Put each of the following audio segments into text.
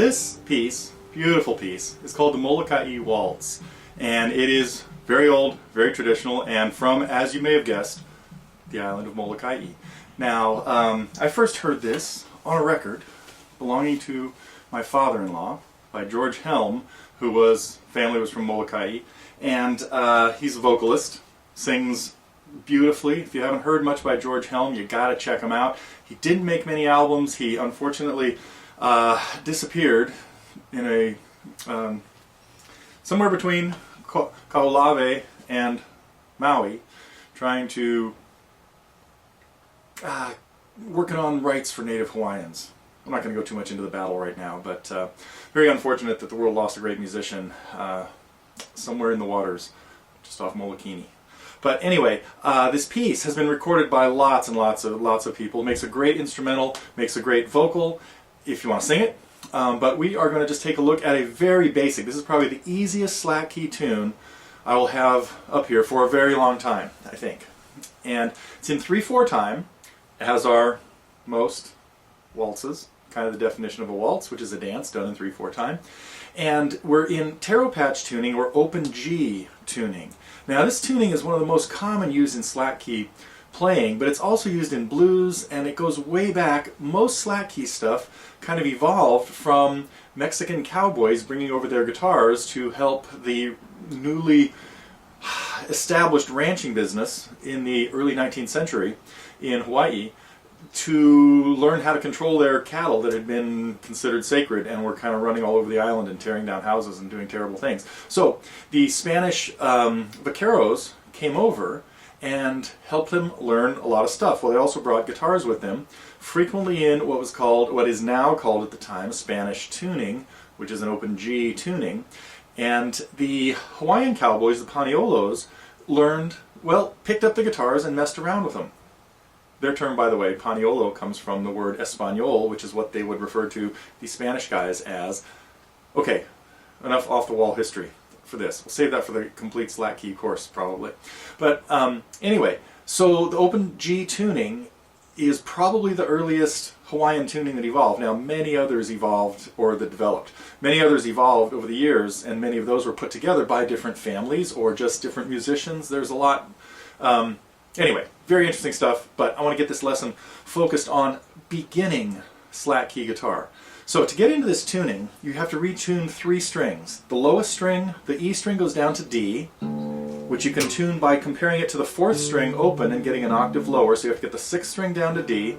This piece, beautiful piece, is called the Moloka'i Waltz, and it is very old, very traditional, and from, as you may have guessed, the island of Moloka'i. Now, I first heard this on a record belonging to my father-in-law by George Helm, who family was from Moloka'i, and he's a vocalist, sings beautifully. If you haven't heard much by George Helm, you gotta check him out. He didn't make many albums. He unfortunately disappeared in a somewhere between Kaho'olawe and Maui, trying to working on rights for Native Hawaiians. I'm not going to go too much into the battle right now, but very unfortunate that the world lost a great musician somewhere in the waters, just off Moloka'i. But anyway, this piece has been recorded by lots and lots of people. It makes a great instrumental, makes a great vocal, if you want to sing it. But we are going to just take a look at a very basic. This is probably the easiest slack key tune I will have up here for a very long time, I think. And it's in 3/4 time, as are most waltzes, kind of the definition of a waltz, which is a dance done in 3/4 time. And we're in taro patch tuning, or open G tuning. Now this tuning is one of the most common used in slack key playing, but it's also used in blues, and it goes way back. Most slack key stuff kind of evolved from Mexican cowboys bringing over their guitars to help the newly established ranching business in the early 19th century in Hawaii to learn how to control their cattle that had been considered sacred and were kind of running all over the island and tearing down houses and doing terrible things. So the Spanish vaqueros came over and helped them learn a lot of stuff. Well, they also brought guitars with them, frequently in what is now called at the time Spanish tuning, which is an open G tuning. And the Hawaiian cowboys, the Paniolos, picked up the guitars and messed around with them. Their term, by the way, Paniolo, comes from the word Espanol, which is what they would refer to the Spanish guys as. Okay, enough off-the-wall history for this. We'll save that for the complete slack key course, probably. But anyway, so the open G tuning is probably the earliest Hawaiian tuning that evolved. Now, many others evolved, or that developed. Many others evolved over the years, and many of those were put together by different families or just different musicians. There's a lot. Anyway, very interesting stuff, but I want to get this lesson focused on beginning slack key guitar. So to get into this tuning, you have to retune 3 strings. The lowest string, the E string, goes down to D, which you can tune by comparing it to the 4th string open and getting an octave lower. So you have to get the 6th string down to D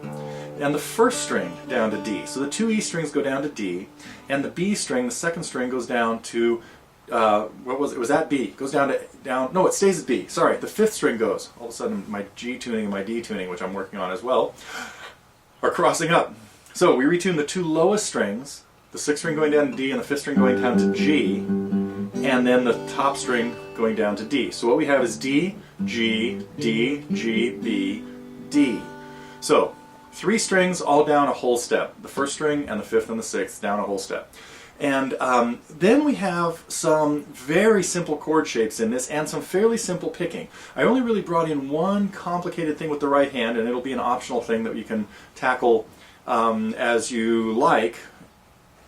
and the 1st string down to D. So the 2 E strings go down to D, and the B string, the 2nd string, goes down to what was it? It was at B. It goes down. No, it stays at B. Sorry, the 5th string goes. All of a sudden, my G tuning and my D tuning, which I'm working on as well, are crossing up. So we retune the 2 lowest strings, the 6th string going down to D and the 5th string going down to G, and then the top string going down to D. So what we have is D, G, D, G, B, D. So 3 strings all down a whole step. The 1st string and the 5th and the 6th down a whole step. And then we have some very simple chord shapes in this and some fairly simple picking. I only really brought in one complicated thing with the right hand, and it'll be an optional thing that you can tackle as you like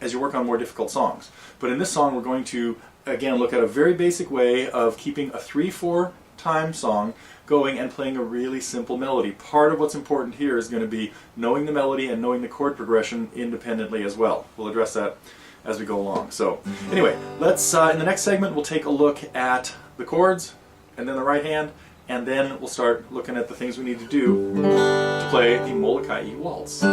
as you work on more difficult songs. But in this song we're going to again look at a very basic way of keeping a 3/4 time song going and playing a really simple melody. Part of what's important here is going to be knowing the melody and knowing the chord progression independently as well. We'll address that as we go along. So anyway, let's in the next segment we'll take a look at the chords and then the right hand, and then we'll start looking at the things we need to do to play the Moloka'i Waltz.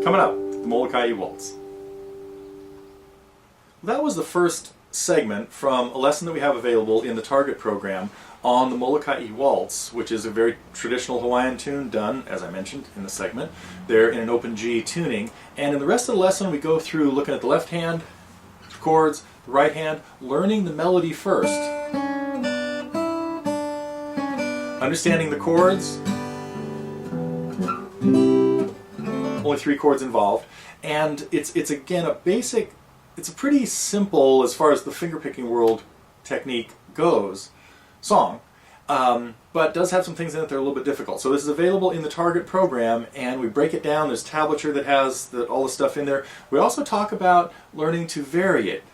Coming up, the Moloka'i Waltz. That was the first segment from a lesson that we have available in the Target program on the Moloka'i Waltz, which is a very traditional Hawaiian tune done, as I mentioned in the segment, there in an open G tuning. And in the rest of the lesson we go through looking at the left hand, chords, the right hand, learning the melody first. understanding the chords, only 3 chords involved, and it's again a basic, it's a pretty simple, as far as the fingerpicking world technique goes, song, but does have some things in it that are a little bit difficult. So this is available in the Target program, and we break it down. There's tablature that has all the stuff in there. We also talk about learning to vary it.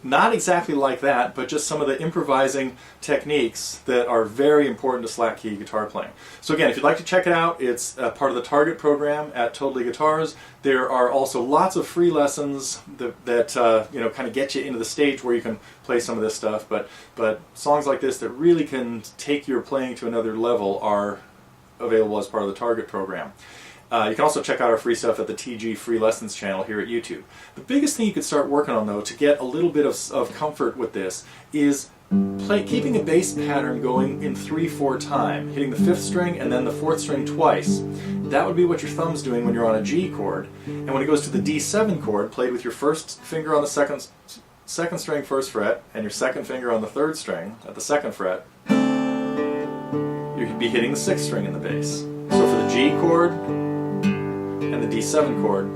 Not exactly like that, but just some of the improvising techniques that are very important to slack key guitar playing. So again, if you'd like to check it out, it's part of the Target program at Totally Guitars. There are also lots of free lessons that you know, kind of get you into the stage where you can play some of this stuff. But songs like this that really can take your playing to another level are available as part of the Target program. You can also check out our free stuff at the TG Free Lessons channel here at YouTube. The biggest thing you could start working on, though, to get a little bit of comfort with this is keeping a bass pattern going in 3/4 time, hitting the 5th string and then the 4th string twice. That would be what your thumb's doing when you're on a G chord. And when it goes to the D7 chord, played with your first finger on the second string 1st fret and your second finger on the 3rd string at the 2nd fret, you'd be hitting the 6th string in the bass. So for the G chord and the D7 chord,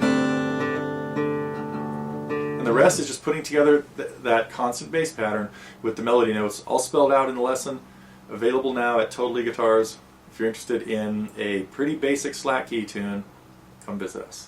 and the rest is just putting together that constant bass pattern with the melody notes, all spelled out in the lesson, available now at Totally Guitars. If you're interested in a pretty basic slack key tune, come visit us.